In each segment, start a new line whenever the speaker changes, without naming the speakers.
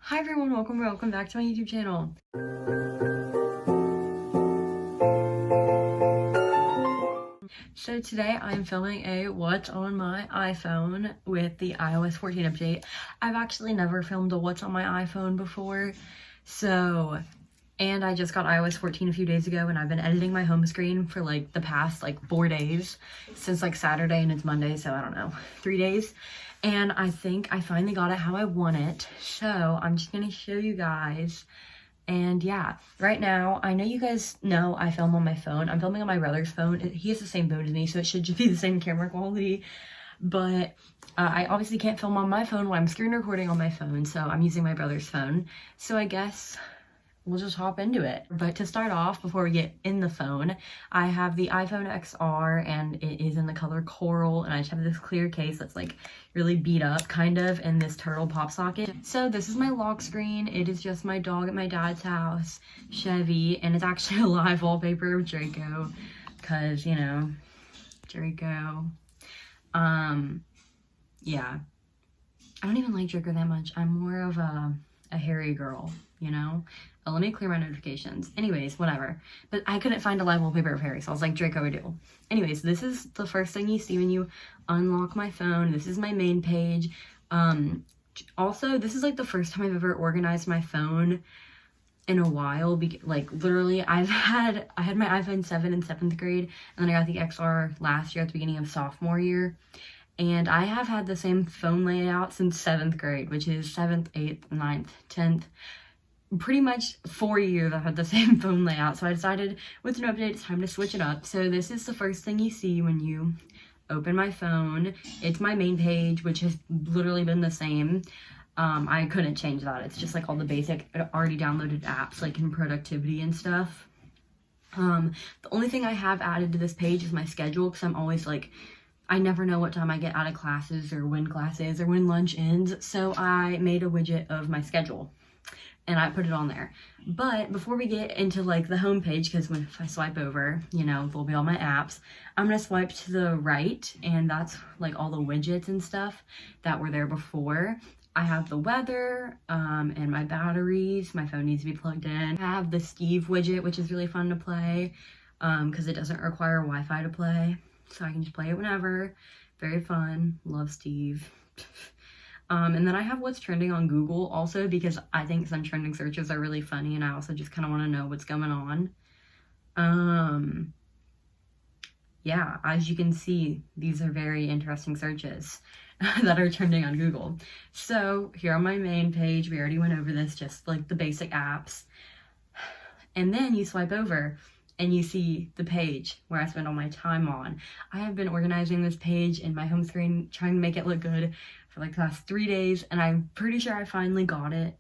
Hi everyone, welcome back to my YouTube channel. So today I'm filming a what's on my iPhone with the iOS 14 update. I've actually never filmed a what's on my iPhone before, and I just got iOS 14 a few days ago, and I've been editing my home screen for like the past 4 days, since like Saturday, and it's Monday, so I don't know, 3 days. And I think I finally got it how I want it, so I'm just gonna show you guys. And yeah, right now, I know you guys know I film on my phone. I'm filming on my brother's phone. He has the same phone as me, so it should just be the same camera quality. But I obviously can't film on my phone while I'm screen recording on my phone, so I'm using my brother's phone. So I guess we'll just hop into it. But to start off, before we get in the phone, I have the iPhone XR, and it is in the color coral, and I just have this clear case that's like really beat up kind of, and this turtle pop socket. So this is my lock screen. It is just my dog at my dad's house, Chevy, and it's actually a live wallpaper of Draco, because, you know, Draco. Yeah, I don't even like Draco that much. I'm more of a hairy girl, you know? Oh, let me clear my notifications. Anyways, whatever. But I couldn't find a live wallpaper of Harry, so I was like, Draco would do. Anyways, this is the first thing you see when you unlock my phone. This is my main page. Also, this is like the first time I've ever organized my phone in a while. Like, literally, I had my iPhone 7 in 7th grade, and then I got the XR last year at the beginning of sophomore year. And I have had the same phone layout since 7th grade, which is 7th, 8th, 9th, 10th. Pretty much 4 years I've had the same phone layout, so I decided with an update it's time to switch it up. So this is the first thing you see when you open my phone. It's my main page, which has literally been the same. I couldn't change that. It's just like all the basic already downloaded apps, like in productivity and stuff. The only thing I have added to this page is my schedule, because I'm always like, I never know what time I get out of classes or when lunch ends, so I made a widget of my schedule and I put it on there. But before we get into like the home page, because if I swipe over, you know, there'll be all my apps, I'm gonna swipe to the right, and that's like all the widgets and stuff that were there before. I have the weather, and my batteries. My phone needs to be plugged in. I have the Steve widget, which is really fun to play, because it doesn't require Wi-Fi to play, so I can just play it whenever. Very fun. Love Steve. And then I have what's trending on Google also, because I think some trending searches are really funny, and I also just kind of want to know what's going on. Yeah, as you can see, these are very interesting searches that are trending on Google. So here on my main page, we already went over this, just like the basic apps. And then you swipe over and you see the page where I spend all my time on. I have been organizing this page in my home screen, trying to make it look good for like the last 3 days, and I'm pretty sure I finally got it.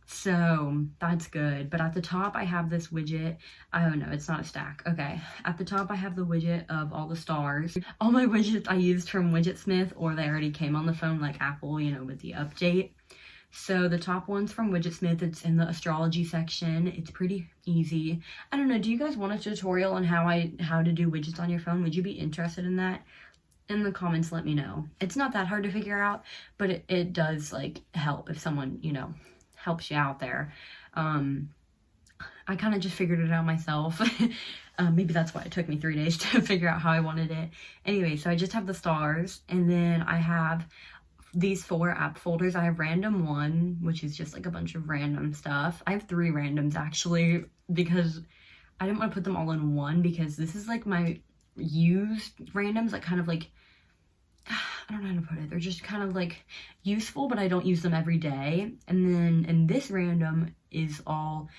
So that's good. But at the top I have this widget. Oh no, it's not a stack. Okay. At the top I have the widget of all the stars. All my widgets I used from Widgetsmith, or they already came on the phone like Apple, you know, with the update. So the top one's from Widgetsmith. It's in the astrology section. It's pretty easy. I don't know, do you guys want a tutorial on how to do widgets on your phone? Would you be interested in that? In the comments, let me know. It's not that hard to figure out, but it does like help if someone, you know, helps you out there. I kind of just figured it out myself. Maybe that's why it took me 3 days to figure out how I wanted it. Anyway, so I just have the stars, and then I have these 4 app folders. I have random 1, which is just like a bunch of random stuff. I have 3 randoms actually, because I didn't want to put them all in one, because this is like my used randoms, like kind of like, I don't know how to put it. They're just kind of like useful, but I don't use them every day. And then in this random is all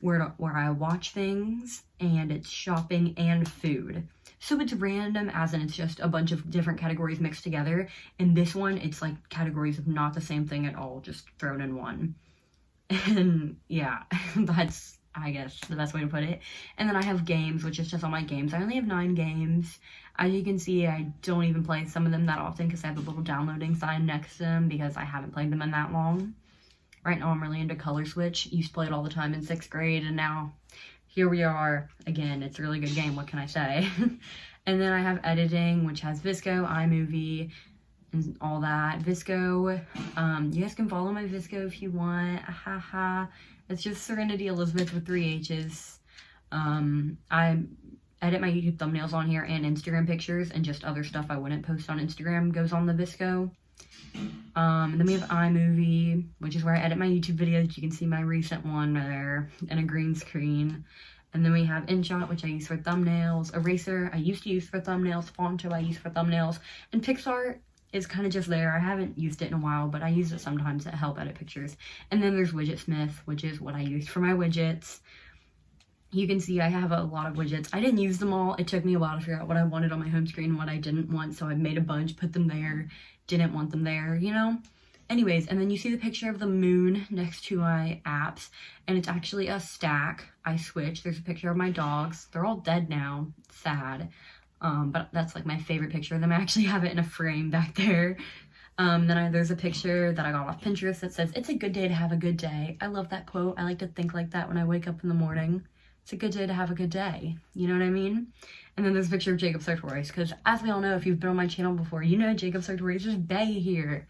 where I watch things, and it's shopping and food. So it's random as in it's just a bunch of different categories mixed together. In this one, it's like categories of not the same thing at all, just thrown in one. And yeah, that's, I guess, the best way to put it. And then I have games, which is just all my games. I only have 9 games. As you can see, I don't even play some of them that often, because I have a little downloading sign next to them, because I haven't played them in that long. Right now I'm really into Color Switch. Used to play it all the time in 6th grade, and now here we are again. It's a really good game, what can I say? And then I have editing, which has VSCO, iMovie, and all that. VSCO, you guys can follow my VSCO if you want. Haha. It's just Serenity Elizabeth with 3 H's. I edit my YouTube thumbnails on here and Instagram pictures, and just other stuff I wouldn't post on Instagram goes on the VSCO. Then we have iMovie, which is where I edit my YouTube videos. You can see my recent one there in a green screen. And then we have InShot, which I use for thumbnails. Eraser, I used to use for thumbnails. Fonto, I use for thumbnails. And PixArt is kind of just there. I haven't used it in a while, but I use it sometimes to help edit pictures. And then there's Widgetsmith, which is what I used for my widgets. You can see I have a lot of widgets. I didn't use them all. It took me a while to figure out what I wanted on my home screen and what I didn't want, so I made a bunch, put them there, didn't want them there, you know? Anyways, and then you see the picture of the moon next to my apps, and it's actually a stack. I switched. There's a picture of my dogs. They're all dead now. It's sad. But that's like my favorite picture of them. I actually have it in a frame back there. Then there's a picture that I got off Pinterest that says, "It's a good day to have a good day." I love that quote. I like to think like that when I wake up in the morning. It's a good day to have a good day. You know what I mean? And then there's a picture of Jacob Sartorius, because as we all know, if you've been on my channel before, you know Jacob Sartorius is bae here.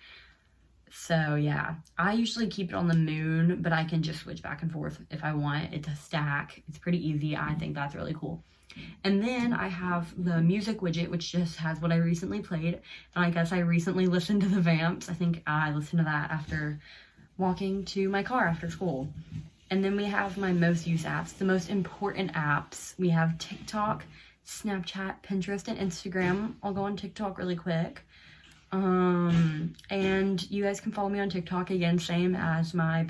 So yeah, I usually keep it on the moon, but I can just switch back and forth if I want. It's a stack. It's pretty easy. I think that's really cool. And then I have the music widget, which just has what I recently played. And I guess I recently listened to the Vamps. I think I listened to that after walking to my car after school. And then we have my most used apps, the most important apps. We have TikTok, Snapchat, Pinterest, and Instagram. I'll go on TikTok really quick. And you guys can follow me on TikTok again, same as my,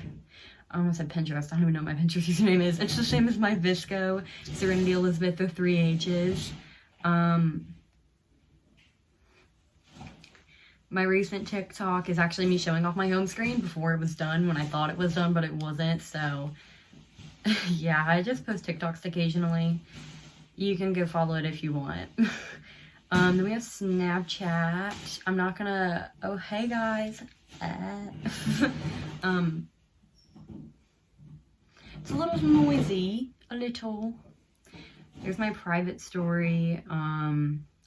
I almost said Pinterest. I don't even know what my Pinterest username is. It's the same as my VSCO, Serenity Elizabeth with 3 H's. My recent TikTok is actually me showing off my home screen before it was done, when I thought it was done, but it wasn't. So yeah, I just post TikToks occasionally. You can go follow it if you want. Then we have Snapchat. I'm not gonna, oh, hey guys. It's a little noisy, a little. There's my private story.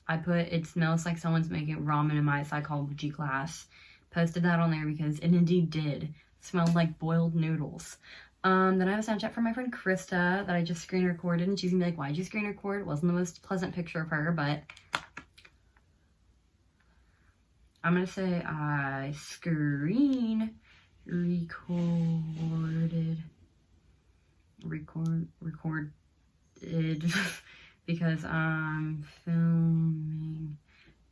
I put, "It smells like someone's making ramen in my psychology class." Posted that on there because it indeed did. It smelled like boiled noodles. Then I have a Snapchat from my friend Krista that I just screen recorded, and she's gonna be like, "Why'd you screen record?" It wasn't the most pleasant picture of her, but I'm gonna say I screen recorded because I'm filming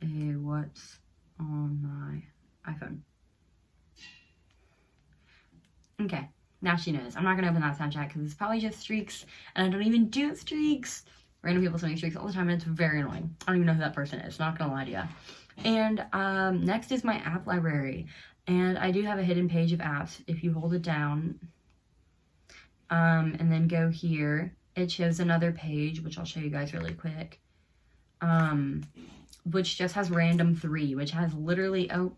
a what's on my iPhone. Okay, now she knows. I'm not gonna open that Snapchat because it's probably just streaks, and I don't even do streaks. Random people send me streaks all the time, and it's very annoying. I don't even know who that person is, not gonna lie to you. And next is my app library, and I do have a hidden page of apps. If you hold it down and then go here, it shows another page, which I'll show you guys really quick, which just has random 3, which has literally, oh,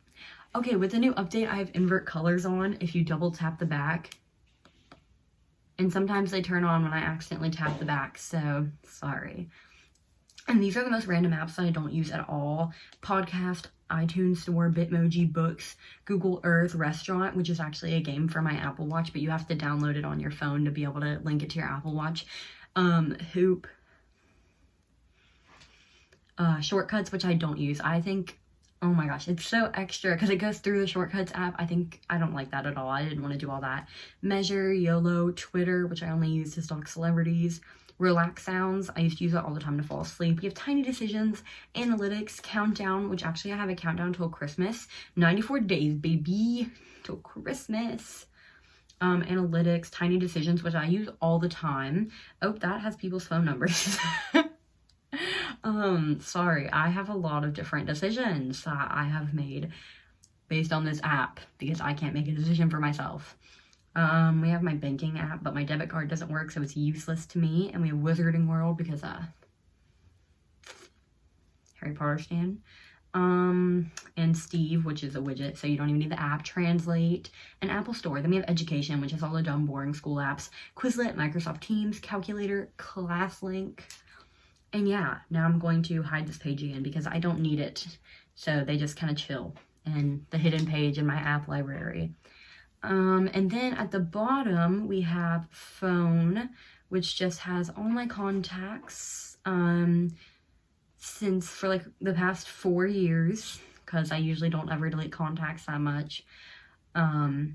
okay, with the new update, I have invert colors on if you double tap the back. And sometimes they turn on when I accidentally tap the back, so sorry. And these are the most random apps that I don't use at all. Podcast, iTunes Store, Bitmoji, Books, Google Earth, Restaurant, which is actually a game for my Apple Watch, but you have to download it on your phone to be able to link it to your Apple Watch. Hoop. Shortcuts, which I don't use. I think, oh my gosh, it's so extra because it goes through the Shortcuts app. I don't like that at all. I didn't want to do all that. Measure, YOLO, Twitter, which I only use to stalk celebrities. Relax sounds, I used to use it all the time to fall asleep. We have Tiny Decisions, Analytics, Countdown, which actually I have a countdown till Christmas. 94 days, baby, till Christmas. Analytics, Tiny Decisions, which I use all the time. Oh, that has people's phone numbers. Sorry, I have a lot of different decisions that I have made based on this app because I can't make a decision for myself. We have my banking app, but my debit card doesn't work, so it's useless to me. And we have Wizarding World because, Harry Potter stand. And Steve, which is a widget, so you don't even need the app. Translate, and Apple Store. Then we have Education, which is all the dumb, boring school apps. Quizlet, Microsoft Teams, Calculator, ClassLink. And yeah, now I'm going to hide this page again because I don't need it So they just kind of chill in the hidden page in my app library. And then at the bottom, we have phone, which just has all my contacts, since for like the past 4 years, because I usually don't ever delete contacts that much. And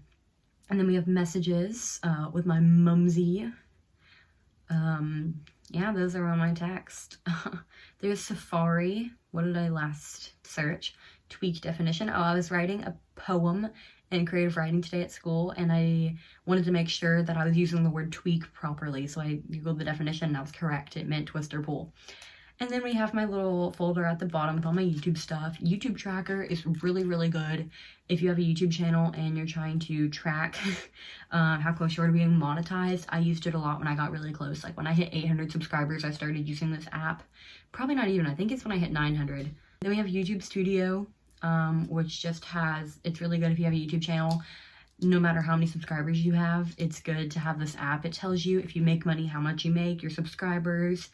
then we have messages, with my mumsy. Yeah, those are on my text. There's Safari. What did I last search? Tweak definition. Oh, I was writing a poem in creative writing today at school, and I wanted to make sure that I was using the word tweak properly, so I googled the definition and I was correct. It meant twist or pull. And then we have my little folder at the bottom with all my YouTube stuff. YouTube tracker is really, really good if you have a YouTube channel and you're trying to track how close you are to being monetized. I used it a lot when I got really close. Like when I hit 800 subscribers, I started using this app. Probably not even, I think it's when I hit 900. Then we have YouTube Studio, which just has, it's really good if you have a YouTube channel. No matter how many subscribers you have, it's good to have this app. It tells you if you make money, how much you make, your subscribers,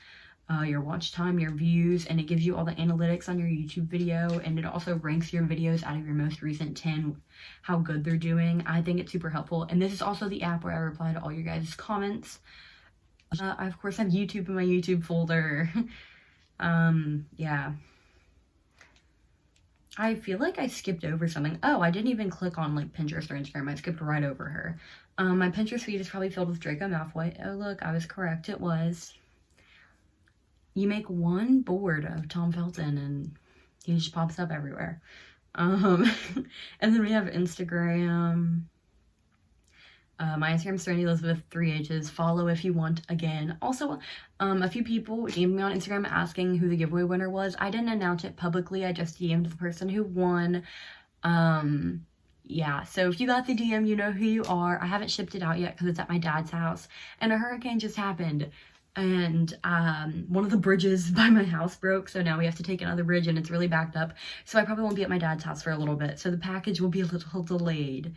your watch time, your views, and it gives you all the analytics on your YouTube video, and it also ranks your videos out of your most recent 10, how good they're doing. I think it's super helpful. And this is also the app where I reply to all your guys' comments. I of course have YouTube in my YouTube folder. Yeah. I feel like I skipped over something. Oh, I didn't even click on like Pinterest or Instagram. I skipped right over her. My Pinterest feed is probably filled with Draco Malfoy. Oh look, I was correct, it was. You make one board of Tom Felton and he just pops up everywhere. And then we have Instagram. My Instagram's Serenity Elizabeth 3H's. Follow if you want again. Also, a few people DM'd me on Instagram asking who the giveaway winner was. I didn't announce it publicly. I just DM'd the person who won. Yeah, so if you got the DM, you know who you are. I haven't shipped it out yet because it's at my dad's house. And a hurricane just happened. And one of the bridges by my house broke, so now we have to take another bridge and it's really backed up. So I probably won't be at my dad's house for a little bit. So the package will be a little delayed.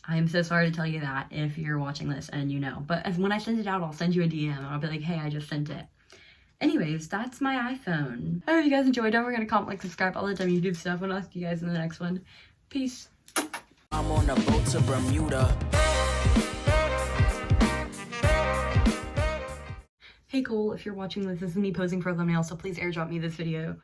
I'm so sorry to tell you that if you're watching this and you know. But when I send it out, I'll send you a DM and I'll be like, hey, I just sent it. Anyways, that's my iPhone. I hope you guys enjoyed. Don't forget to comment, like, subscribe, all the time YouTube stuff. And I'll see you guys in the next one. Peace. I'm on a boat to Bermuda. Hey Cole, if you're watching this, this is me posing for a thumbnail, so please airdrop me this video.